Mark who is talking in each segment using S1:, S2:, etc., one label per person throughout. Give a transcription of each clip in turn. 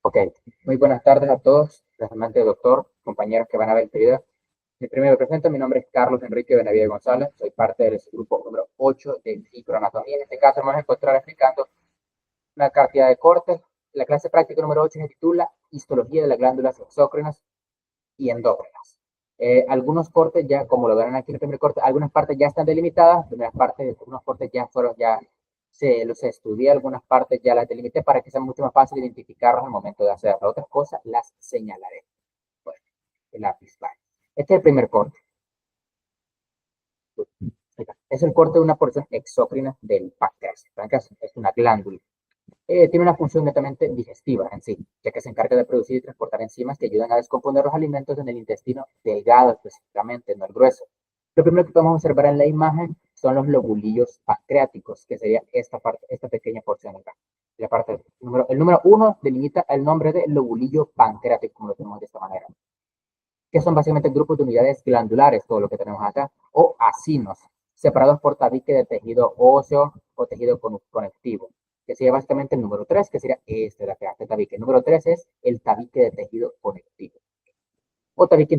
S1: Ok, muy buenas tardes a todos, realmente doctor, compañeros que van a ver este video. Primero me presento, mi nombre es Carlos Enrique Benavides González, soy parte del grupo número 8 de microanatomía. En este caso vamos a encontrar explicando una cantidad de cortes. La clase práctica número 8 se titula Histología de las glándulas exócrinas y endócrinas. Algunos cortes ya, como lo verán aquí en el primer corte, algunas partes ya están delimitadas, primeras partes, algunos cortes ya fueron, ya se los estudié, algunas partes ya las delimité para que sea mucho más fácil identificarlos al momento de hacerlo. Otras cosas las señalaré. Bueno, el lápiz, vale. Este es el primer corte. Es el corte de una porción exócrina del páncreas. El páncreas es una glándula. Tiene una función netamente digestiva en sí, ya que se encarga de producir y transportar enzimas que ayudan a descomponer los alimentos en el intestino delgado específicamente, no el grueso. Lo primero que podemos observar en la imagen son los lobulillos pancreáticos, que sería esta parte, esta pequeña porción acá. La parte, el número 1 delimita el nombre de lobulillo pancreático, como lo tenemos de esta manera, que son básicamente grupos de unidades glandulares, todo lo que tenemos acá, o acinos, separados por tabique de tejido óseo o tejido conectivo, que sería básicamente el número 3, que sería este de acá, este tabique. El número 3 es el tabique de tejido conectivo, o tabique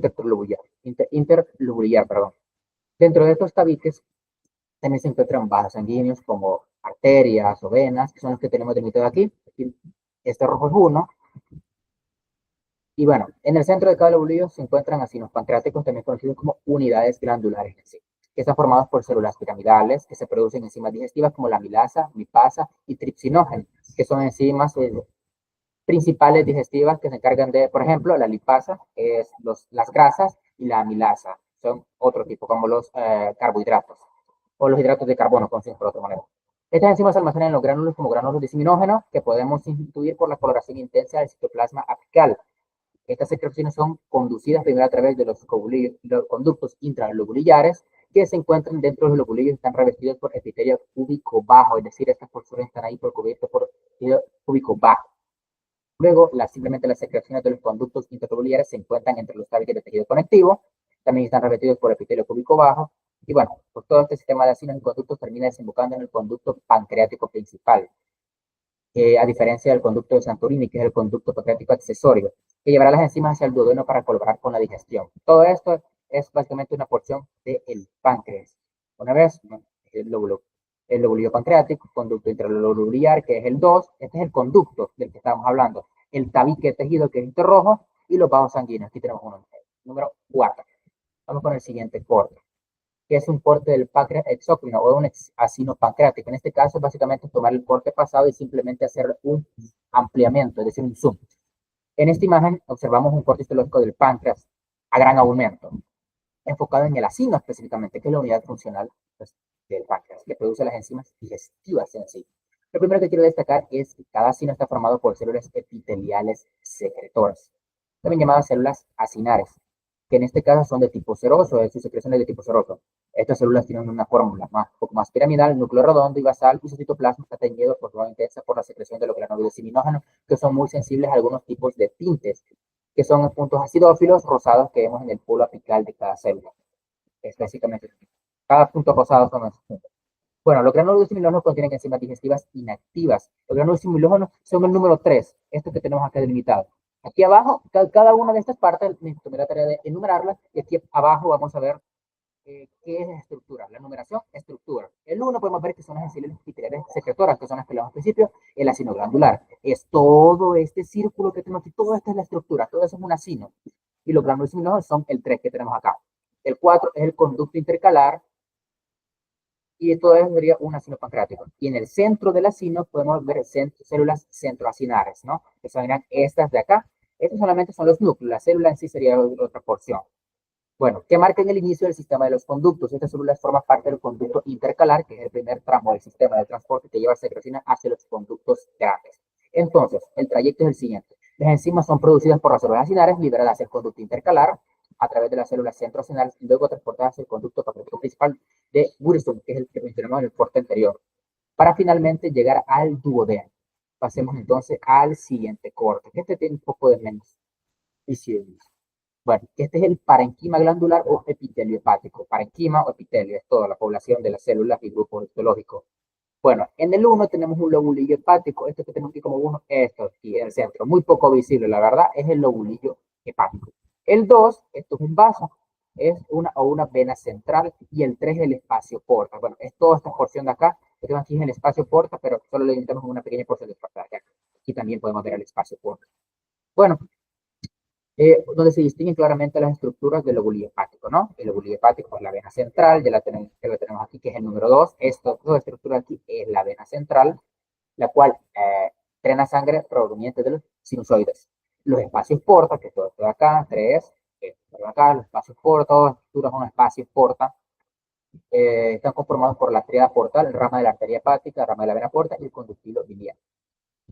S1: interlobular, perdón. Dentro de estos tabiques también se encuentran vasos sanguíneos como arterias o venas, que son los que tenemos delimitados aquí. Este rojo es uno. Y bueno, en el centro de cada lobulillo se encuentran acinos pancreáticos, también conocidos como unidades glandulares en sí, que están formados por células piramidales que se producen enzimas digestivas como la amilasa, lipasa y tripsinógeno, que son enzimas principales digestivas que se encargan de, por ejemplo, la lipasa es las grasas y la amilasa son otro tipo, como los carbohidratos o los hidratos de carbono, conocidos por otra manera. Estas enzimas se almacenan en los gránulos como gránulos de diseminógeno que podemos intuir por la coloración intensa del citoplasma apical. Estas secreciones son conducidas primero a través de los conductos intralobulillares que se encuentran dentro de los lobulillos y están revestidos por epitelio cúbico bajo, es decir, estas porciones están ahí por cubiertas por epitelio cúbico bajo. Luego, simplemente las secreciones de los conductos intralobulillares se encuentran entre los tabiques de tejido conectivo, también están revestidos por epitelio cúbico bajo, y bueno, pues todo este sistema de acinos y conductos termina desembocando en el conducto pancreático principal, a diferencia del conducto de Santorini, que es el conducto pancreático accesorio, que llevará las enzimas hacia el duodeno para colaborar con la digestión. Todo esto es básicamente una porción del páncreas. Una vez, el lóbulo pancreático, conducto intralobular, que es el 2, este es el conducto del que estamos hablando. El tabique de tejido, que es este rojo, y los vasos sanguíneos. Aquí tenemos uno. Número 4. Vamos con el siguiente corte, que es un corte del páncreas exócrino o un acino pancreático. En este caso, básicamente tomar el corte pasado y simplemente hacer un ampliamiento, es decir, un zoom. En esta imagen observamos un corte histológico del páncreas a gran aumento, enfocado en el acino específicamente, que es la unidad funcional pues, del páncreas, que produce las enzimas digestivas en sí. Lo primero que quiero destacar es que cada acino está formado por células epiteliales secretoras, también llamadas células acinares, que en este caso son de tipo seroso, es decir, secreciones de tipo seroso. Estas células tienen una fórmula un poco más piramidal, núcleo redondo y basal, y su citoplasma está teñido por forma intensa por la secreción de los granulos diseminógenos, que son muy sensibles a algunos tipos de tintes, que son puntos acidófilos rosados que vemos en el polo apical de cada célula. Es básicamente cada punto rosado son esos puntos. Bueno, los granulos diseminógenos contienen enzimas digestivas inactivas. Los granulos diseminógenos son el número 3, estos que tenemos acá delimitado. Aquí abajo, cada una de estas partes, me tomé la tarea de enumerarlas, y aquí abajo vamos a ver qué es la estructura. La numeración, estructura. El 1 podemos ver que son las células epiteliales secretoras, que son las que hablamos al principio, el acino glandular. Es todo este círculo que tenemos aquí, todo esto es la estructura, todo eso es un acino. Y los granulos diseminógenos son el 3 que tenemos acá. El 4 es el conducto intercalar, y de todo eso sería un acino pancreático. Y en el centro del acino podemos ver células centroacinares, ¿no? Que son estas de acá. Estos solamente son los núcleos, la célula en sí sería otra porción. Bueno, que marcan el inicio del sistema de los conductos. Estas células forman parte del conducto intercalar, que es el primer tramo del sistema de transporte que lleva secreción hacia los conductos grandes. Entonces, el trayecto es el siguiente. Las enzimas son producidas por las células acinares, liberadas hacia el conducto intercalar a través de las células centroacinares y luego transportadas hacia el conducto pancreático principal de Bursum, que es el que mencionamos en el corte anterior, para finalmente llegar al duodeno. Pasemos entonces al siguiente corte, que este tiene un poco de menos visibilidad. Bueno, este es el parenquima glandular o epitelio hepático. Parenquima o epitelio es toda la población de las células y grupos histológicos. Bueno, en el 1 tenemos un lobulillo hepático, esto que tenemos aquí como uno, esto aquí en el centro, muy poco visible, la verdad, es el lobulillo hepático. El 2, esto es un vaso, es una vena central, y el 3 es el espacio porta. Bueno, es toda esta porción de acá, que tenemos aquí es el espacio porta, pero solo le limitamos una pequeña porción de porta de acá. Aquí también podemos ver el espacio porta. Bueno, donde se distinguen claramente las estructuras del lóbulo hepático, ¿no? El lóbulo hepático es la vena central, ya la tenemos aquí, que es el número 2. Esta estructura aquí es la vena central, la cual drena sangre proveniente de los sinusoides. Los espacios porta, que todo esto de acá, 3, esto de acá, los espacios porta, todas las estructuras son espacios porta, están conformados por la tríada portal, rama de la arteria hepática, rama de la vena porta y el conductilo biliar.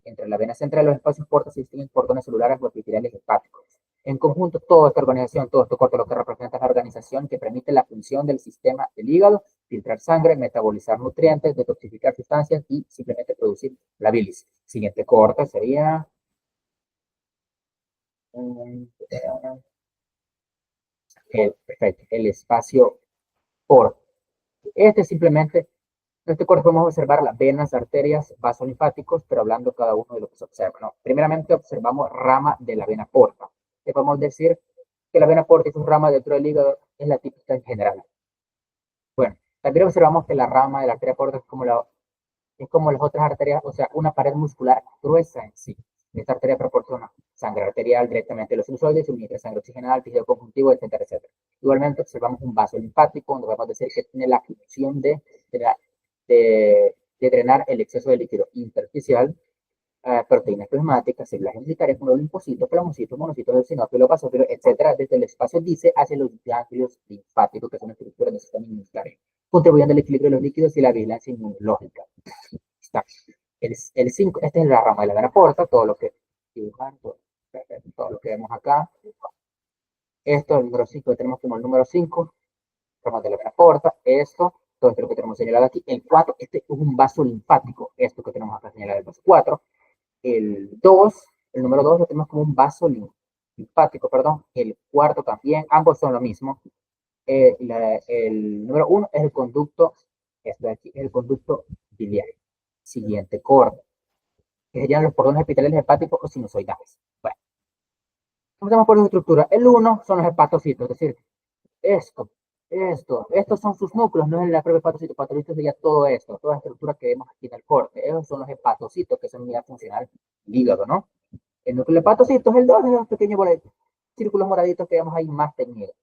S1: Entre la vena central y los espacios porta se distinguen cordones celulares o epiteliales hepáticos. En conjunto, toda esta organización, todo esto corto, lo que representa es la organización que permite la función del sistema del hígado, filtrar sangre, metabolizar nutrientes, detoxificar sustancias y simplemente producir la bilis. Siguiente corte sería perfecto, el espacio porta. Simplemente, en este corte podemos observar las venas, arterias, vasos linfáticos, pero hablando cada uno de lo que se observa, ¿no? Primeramente observamos rama de la vena porta. Le podemos decir que la vena porta y su rama dentro del hígado es la típica en general. Bueno, también observamos que la rama de la arteria porta es como las otras arterias, o sea, una pared muscular gruesa en sí. Esta arteria proporciona sangre arterial directamente a los sinusoides, suministra sangre oxigenada al tejido conjuntivo, etcétera, etcétera. Igualmente observamos un vaso linfático, donde podemos decir que tiene la función de drenar el exceso de líquido intersticial, proteínas plasmáticas, células identitarias como los linfocitos, plasmocitos, monocitos, eosinófilos, basófilos, etcétera, desde el espacio dice hacia los ganglios linfáticos, que son estructuras del sistema inmunitario, contribuyendo al equilibrio de los líquidos y la vigilancia inmunológica. Está. El 5, esta es la rama de la vena porta, todo lo que todo lo que vemos acá. Esto es el número 5, tenemos como el número 5, rama de la vena porta, esto, todo esto que tenemos señalado aquí. El 4, este es un vaso linfático, esto que tenemos acá señalado, el vaso 4. El 2, el número 2 lo tenemos como un vaso linfático, perdón. El cuarto también, ambos son lo mismo. El número 1 es el conducto, este de aquí, es el conducto biliar. Siguiente corte, que serían los cordones epiteliales hepáticos o sinusoidales. Bueno, comenzamos por su estructura. El 1 son los hepatocitos, es decir, estos son sus núcleos, no es el propio hepatocito. Hepatocito sería todo esto, toda la estructura que vemos aquí en el corte. Esos son los hepatocitos, que son unidad funcional del hígado, ¿no? El núcleo hepatocito es el 2, esos pequeños círculos moraditos que vemos ahí más teñidos.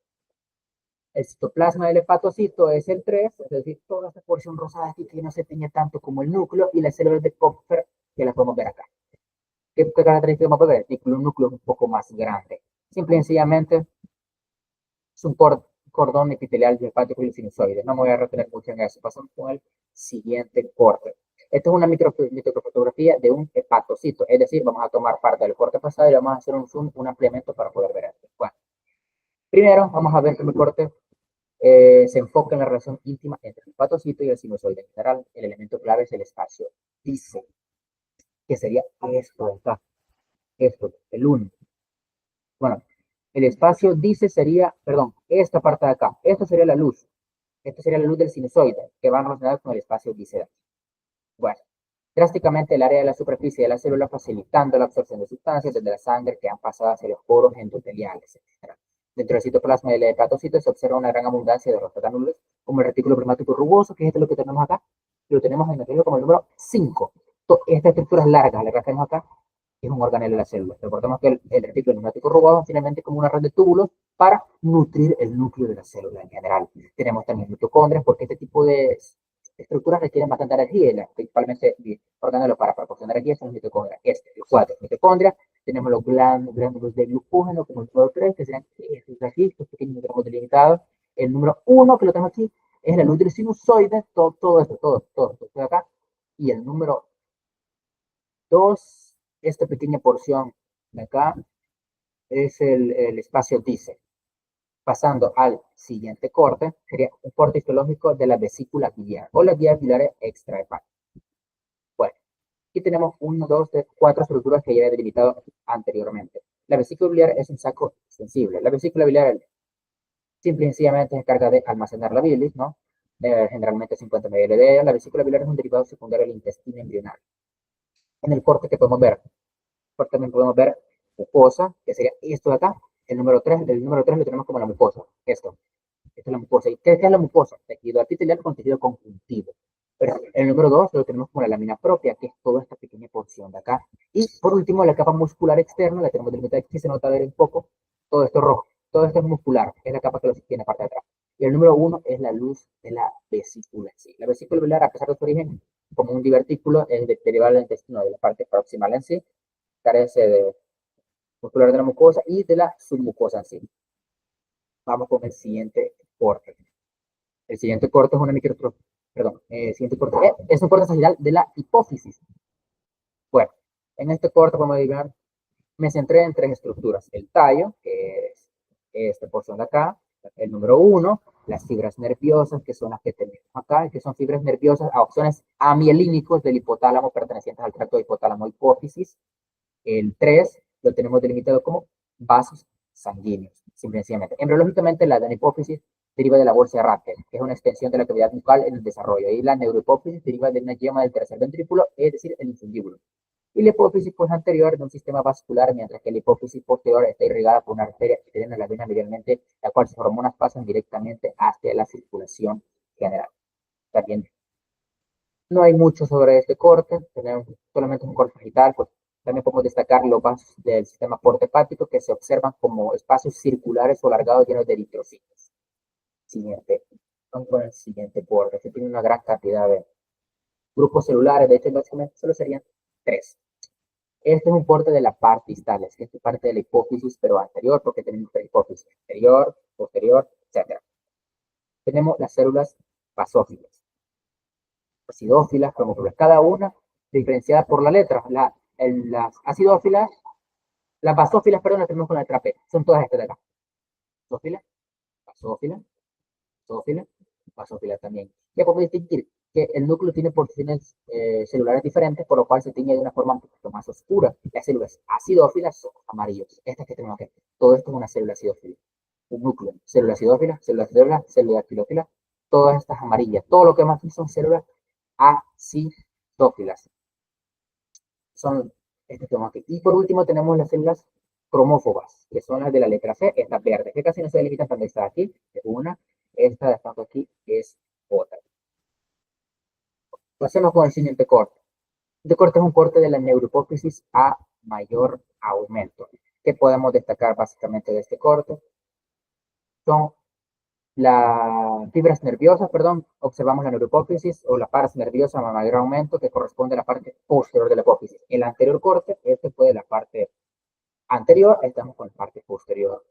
S1: El citoplasma del hepatocito es el 3, es decir, toda esta porción rosada aquí que no se teñe tanto como el núcleo, y las células de Kupffer, que las podemos ver acá. ¿Qué características vamos a ver? Un núcleo un poco más grande. Simple y sencillamente es un cordón epitelial hepático y sinusoide. No me voy a retener mucho en eso. Pasamos con el siguiente corte. Esta es una microfotografía de un hepatocito, es decir, vamos a tomar parte del corte pasado y vamos a hacer un zoom, un ampliamiento para poder ver esto. Bueno, primero vamos a ver que el corte se enfoca en la relación íntima entre el hepatocito y el sinusoide. En general, el elemento clave es el espacio. Dice que sería esto de acá, esto, el 1. Bueno, el espacio dice sería, perdón, esta parte de acá, esto sería la luz. Esto sería la luz del sinusoide, que va relacionada con el espacio dice. Bueno, drásticamente el área de la superficie de la célula, facilitando la absorción de sustancias desde la sangre que han pasado hacia los poros endoteliales, etc. Dentro del citoplasma del hepatocito se observa una gran abundancia de rostogránulos, como el retículo plasmático rugoso, que es lo que tenemos acá, y lo tenemos en el ejemplo como el número 5. Esta estructura es larga, la que tenemos acá, es un organelo de la célula. Recordemos que el retículo plasmático rugoso es finalmente como una red de túbulos para nutrir el núcleo de la célula en general. Tenemos también mitocondrias, porque este tipo de estructuras requieren bastante energía, y principalmente organelos para proporcionar energía son los mitocondrias. El 4, mitocondria. Tenemos los glándulos de glucógeno, como el número 3, que serán estos aquí, estos pequeños gramos delimitados. El número 1, que lo tenemos aquí, es la luz del sinusoide, todo esto de acá. Y el número 2, esta pequeña porción de acá, es el espacio dice. Pasando al siguiente corte, sería un corte histológico de la vesícula biliar o las vías biliares extrahepáticas. Bueno, aquí tenemos 1, 2, 3, 4 estructuras que ya he delimitado anteriormente. La vesícula biliar es un saco sensible. La vesícula biliar simple y sencillamente se encarga de almacenar la bilis, ¿no? generalmente 50 ml. La vesícula biliar es un derivado secundario del intestino embrionario. En el corte que podemos ver, también podemos ver mucosa, que sería esto de acá. El número 3 lo tenemos como la mucosa, esto. Esta es la mucosa. ¿Y qué es la mucosa? Tejido epitelial con tejido conjuntivo. Pero el número 2 lo tenemos como la lámina propia, que es toda esta pequeña porción de acá. Y por último, la capa muscular externa, la tenemos delimitada aquí, se nota ver un poco, todo esto rojo. Todo esto es muscular, es la capa que lo sostiene parte de atrás. Y el número 1 es la luz de la vesícula en sí. La vesícula biliar, a pesar de su origen como un divertículo, es derivada del intestino, de la parte proximal en sí, carece de muscular de la mucosa y de la submucosa en sí. Vamos con el siguiente corte. El siguiente corte es una microtrofia. Perdón, el siguiente corte es un corte sagital de la hipófisis. Bueno, en este corte, como digan, me centré en tres estructuras. El tallo, que es esta porción de acá. El número 1, las fibras nerviosas, que son las que tenemos acá, que son fibras nerviosas a opciones amielínicos del hipotálamo pertenecientes al tracto hipotálamo hipófisis. El 3 lo tenemos delimitado como vasos sanguíneos, simplemente. Embriológicamente, la hipófisis deriva de la bolsa rápida, que es una extensión de la cavidad bucal en el desarrollo. Y la neurohipófisis deriva de una yema del tercer ventrículo, es decir, el infundíbulo. Y la hipófisis pues, anterior de un sistema vascular, mientras que la hipófisis posterior está irrigada por una arteria que tiene la vena medialmente, la cual sus hormonas pasan directamente hacia la circulación general. También no hay mucho sobre este corte, tenemos solamente un corte sagital, pues también podemos destacar los vasos del sistema portohepático que se observan como espacios circulares o alargados llenos de eritrocitos. Siguiente, vamos con el siguiente corte, que tiene una gran cantidad de grupos celulares, de hecho básicamente solo serían 3. Este es un corte de la parte distal, es que es parte de la hipófisis, pero anterior, porque tenemos la hipófisis anterior, posterior, etc. Tenemos las células basófilas, acidófilas, cromófilas, cada una diferenciada por la letra. Las acidófilas, las basófilas, perdón, las tenemos con la letra P, son todas estas de acá. Basófila, basófila, basófila, basófila también. Ya podemos distinguir que el núcleo tiene porciones celulares diferentes, por lo cual se tiñe de una forma un poquito más oscura. Las células acidófilas son amarillos. Estas que tenemos aquí, todo esto es una célula acidófila. Un núcleo, célula acidófila, célula acidófila, célula dactilófila, todas estas amarillas. Todo lo que más aquí son células acidófilas. Son estas que tenemos aquí. Y por último tenemos las células cromófobas, que son las de la letra C, estas verdes, que casi no se delimitan cuando está aquí, es una, esta de tanto aquí es otra. Pasemos con el siguiente corte. Este corte es un corte de la neurohipófisis a mayor aumento. ¿Qué podemos destacar básicamente de este corte? Son las fibras nerviosas, perdón, observamos la neurohipófisis o la pars nerviosa a mayor aumento que corresponde a la parte posterior de la hipófisis. El anterior corte, este fue de la parte anterior, estamos con la parte posterior.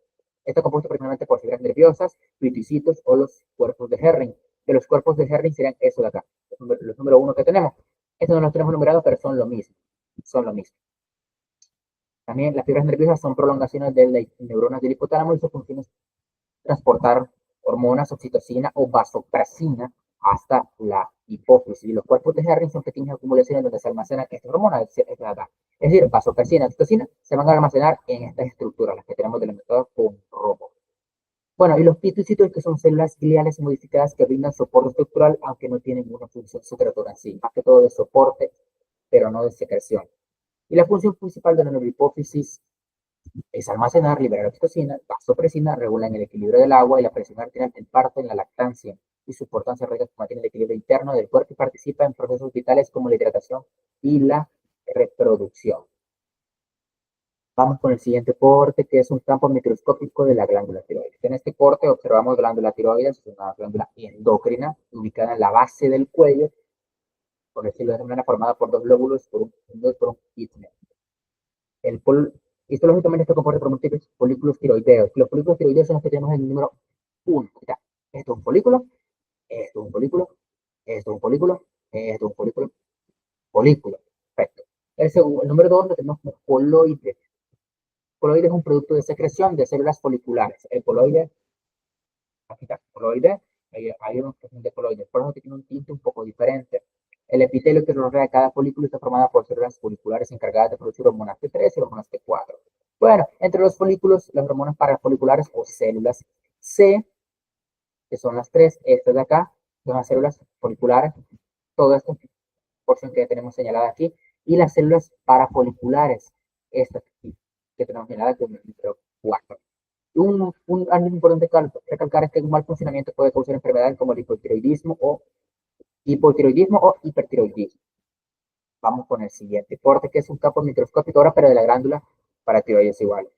S1: Está compuesto primeramente por fibras nerviosas, piticitos o los cuerpos de Herring. Que los cuerpos de Herring serían eso de acá, los número 1 que tenemos. Estos no los tenemos numerados, pero son lo mismo. Son lo mismo. También las fibras nerviosas son prolongaciones de las neuronas del hipotálamo y su función es transportar hormonas, oxitocina o vasopresina hasta la hipófisis. Y los cuerpos de Herring son pequeñas acumulaciones donde se almacenan estas hormonas, es decir, vasopresina y oxitocina se van a almacenar en estas estructuras, las que tenemos delimitadas con rojo. Bueno, y los piticitos, que son células gliales modificadas que brindan soporte estructural, aunque no tienen una función secretora en sí, más que todo de soporte, pero no de secreción. Y la función principal de la neurohipófisis es almacenar, liberar oxitocina, vasopresina, regulan el equilibrio del agua y la presión arterial en parte en la lactancia y su importancia radica que mantiene el equilibrio interno del cuerpo y participa en procesos vitales como la hidratación y la reproducción. Vamos con el siguiente corte, que es un campo microscópico de la glándula tiroides. En este corte observamos glándula tiroides, es una glándula endocrina ubicada en la base del cuello, por decirlo de alguna manera, formada por dos lóbulos, por un istmo. Histológicamente esto comporta por múltiples folículos tiroideos. Los folículos tiroideos son los que tenemos en el número 1. Esto es un folículo, esto es un folículo, esto es un folículo, esto es un folículo, folículo. Perfecto. El número 2 lo tenemos como coloide. Coloide es un producto de secreción de células foliculares. El coloide, aquí está, coloide, hay una expresión de coloide, por eso tiene un tinte un poco diferente. El epitelio que rodea cada folículo está formado por células foliculares encargadas de producir hormonas T3 y hormonas T4. Bueno, entre los folículos, las hormonas parafoliculares o células C, que son las 3, estas de acá, son las células foliculares, toda esta porción que tenemos señalada aquí, y las células parafoliculares, estas aquí, que tenemos señalada con el número 4. Algo importante recalcar es que un mal funcionamiento puede causar enfermedades como el hipotiroidismo o hipertiroidismo. Vamos con el siguiente corte, que es un campo microscópico ahora, pero de la glándula para tiroides igual.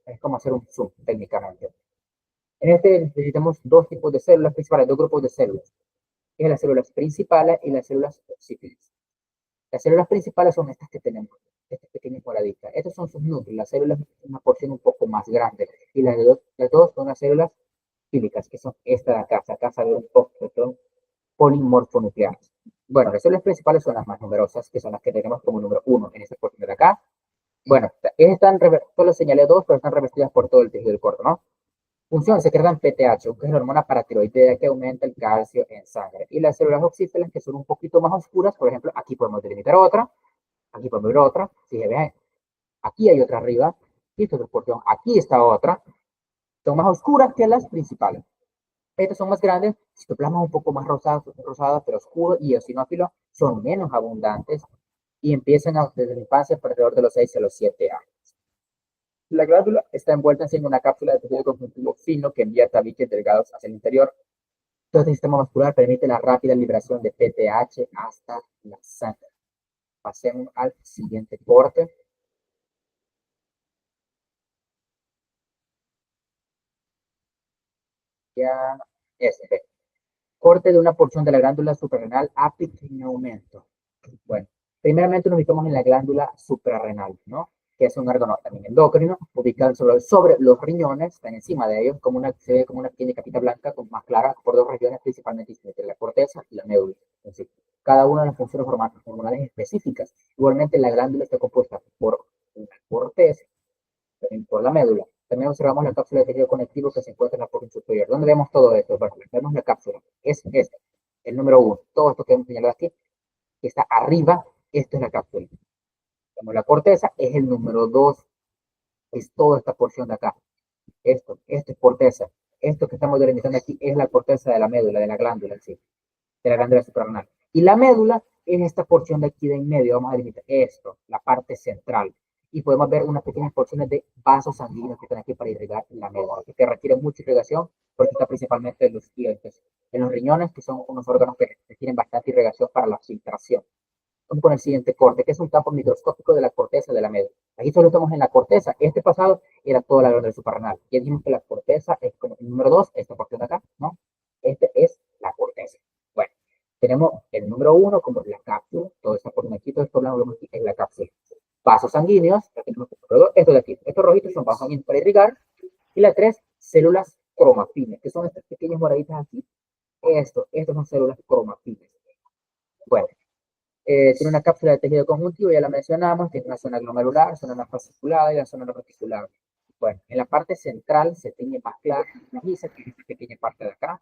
S1: Es como hacer un zoom técnicamente. En este necesitamos dos tipos de células principales, dos grupos de células, que es las células principales y las células oxígenas. Las células principales son estas que tenemos, estas pequeñas moraditas. Estas son sus núcleos, las células una porción un poco más grande. Y las dos son las células químicas, que son estas de acá. Acá sale un poco, que son polimorfonucleares. Bueno, las células principales son las más numerosas, que son las que tenemos como número 1 en esta porción de acá. Bueno, solo señalé dos, pero están revestidas por todo el tejido del corto, ¿no? Función, secretan PTH, que es la hormona paratiroidea que aumenta el calcio en sangre. Y las células oxígenas, que son un poquito más oscuras, por ejemplo, aquí podemos delimitar otra, aquí podemos ver otra, si se ve, aquí hay otra arriba, y esta otra porción, aquí está otra, son más oscuras que las principales. Estas son más grandes, citoplasmas un poco más rosadas pero oscuros, y eosinófilos son menos abundantes y empiezan desde la infancia alrededor de los 6 a los 7 años. La glándula está envuelta en una cápsula de tejido conjuntivo fino que envía tabiques delgados hacia el interior. Todo este sistema muscular permite la rápida liberación de PTH hasta la sangre. Pasemos al siguiente corte. Ya, este. Corte de una porción de la glándula suprarrenal a pequeño aumento. Bueno, primeramente nos ubicamos en la glándula suprarrenal, ¿no? Que es un órgano también endocrino, ubicado sobre los riñones, están encima de ellos, se ve como una pequeña capita blanca, con más clara, por dos regiones principalmente distintas, la corteza y la médula. Es decir, cada una de las funciones hormonales específicas. Igualmente, la glándula está compuesta por una corteza, también por la médula. También observamos la cápsula de tejido conectivo que se encuentra en la porción superior. ¿Dónde vemos todo esto? Bueno, vemos la cápsula. Es este, el número 1. Todo esto que hemos señalado aquí, que está arriba, esto es la cápsula. Como la corteza es el número 2, es toda esta porción de acá. Esto es corteza. Esto que estamos delimitando aquí es la corteza de la médula, de la glándula en sí, de la glándula suprarrenal. Y la médula es esta porción de aquí de en medio, vamos a delimitar esto, la parte central. Y podemos ver unas pequeñas porciones de vasos sanguíneos que están aquí para irrigar la médula, que requiere mucha irrigación, porque está principalmente en los dientes, en los riñones, que son unos órganos que requieren bastante irrigación para la filtración. Vamos con el siguiente corte, que es un campo microscópico de la corteza de la médula. Aquí solo estamos en la corteza. Este pasado era toda la glándula suprarrenal. Ya dijimos que la corteza es como el número 2, esta porción de acá, ¿no? Este es la corteza. Bueno, tenemos el número 1 como la cápsula, toda esta porción aquí, todo esto blanco aquí es la cápsula. Vasos sanguíneos, esto de aquí, estos rojitos son vasos sanguíneos para irrigar. Y la 3, células cromafines, que son estas pequeñas moraditas aquí. Estos son células cromafines. Bueno, tiene una cápsula de tejido conjuntivo, ya la mencionamos, tiene una zona glomerular, zona fasciculada y la zona reticular. Bueno, en la parte central se tiñe más clara y se tiene esta pequeña parte de acá.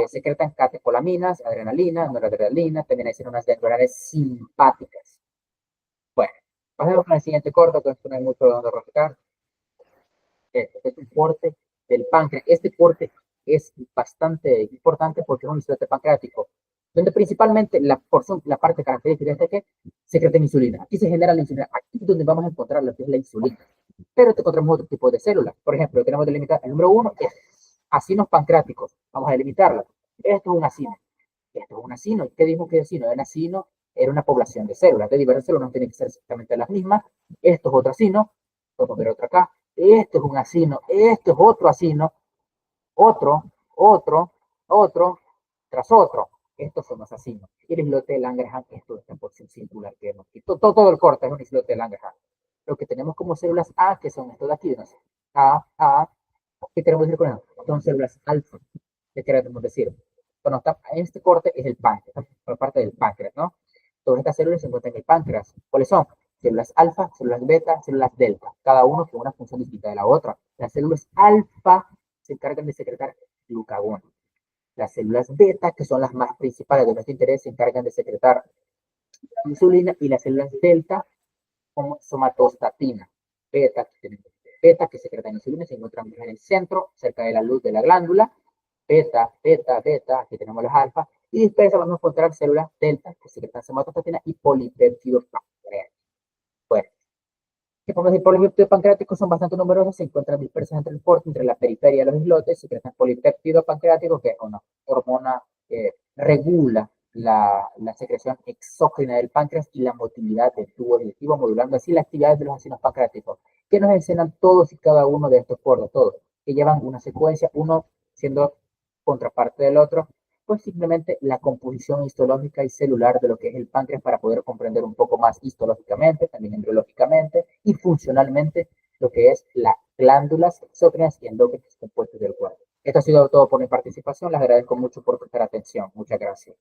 S1: Secretan catecolaminas, adrenalina, noradrenalina, también hay unas ganglionares simpáticas. Bueno, pasemos al siguiente corto, que esto no hay mucho donde rascar. Este es un corte del páncreas. Este corte es bastante importante porque es un islote pancreático, donde principalmente la parte característica es que secreta insulina. Aquí se genera la insulina, aquí es donde vamos a encontrar lo que es la insulina. Pero encontramos otro tipo de células. Por ejemplo, tenemos que delimitar el número 1, que es acinos pancreáticos. Vamos a delimitarlo. Esto es un acino. Esto es un acino. ¿Qué dijimos que es acino? Un acino era una población de células, de diversas células, no tienen que ser exactamente las mismas. Esto es otro acino. Podemos ver otro acá. Esto es un acino. Esto es otro acino. Otro, otro, tras otro. Estos son los acinos. Y el islote de Langerhans es toda esta porción circular que hemos visto. Todo el corte es un islote de Langerhans. Lo que tenemos como células A, que son estos de aquí, ¿no? A, ¿qué queremos decir con eso? Son células alfa. ¿Qué queremos decir? Bueno, en este corte es el páncreas, por parte del páncreas, ¿no? Todas estas células se encuentran en el páncreas. ¿Cuáles son? Células alfa, células beta, células delta, cada uno con una función distinta de la otra. Las células alfa se encargan de secretar glucagón. Las células beta, que son las más principales de nuestro interés, se encargan de secretar insulina, y las células delta como somatostatina. Beta, que secretan insulina, se encuentran en el centro, cerca de la luz de la glándula, beta, beta, beta, aquí tenemos las alfa, y dispersa vamos a encontrar células delta que secretan somatostatina y polipéptidos pancreáticos. Bueno, que podemos decir, polipéptidos pancreáticos son bastante numerosos, se encuentran dispersos entre el porte, entre la periferia de los islotes, secretan polipéptidos pancreáticos, que es una hormona que regula la secreción exógena del páncreas y la motilidad del tubo digestivo, modulando así la actividad de los enzimas pancreáticos, que nos enseñan todos y cada uno de estos portos, todos, que llevan una secuencia, uno siendo contraparte del otro, pues simplemente la composición histológica y celular de lo que es el páncreas para poder comprender un poco más histológicamente, también embriológicamente y funcionalmente lo que es las glándulas exógenas y endógenas compuestas del cuerpo. Esto ha sido todo por mi participación. Les agradezco mucho por prestar atención. Muchas gracias.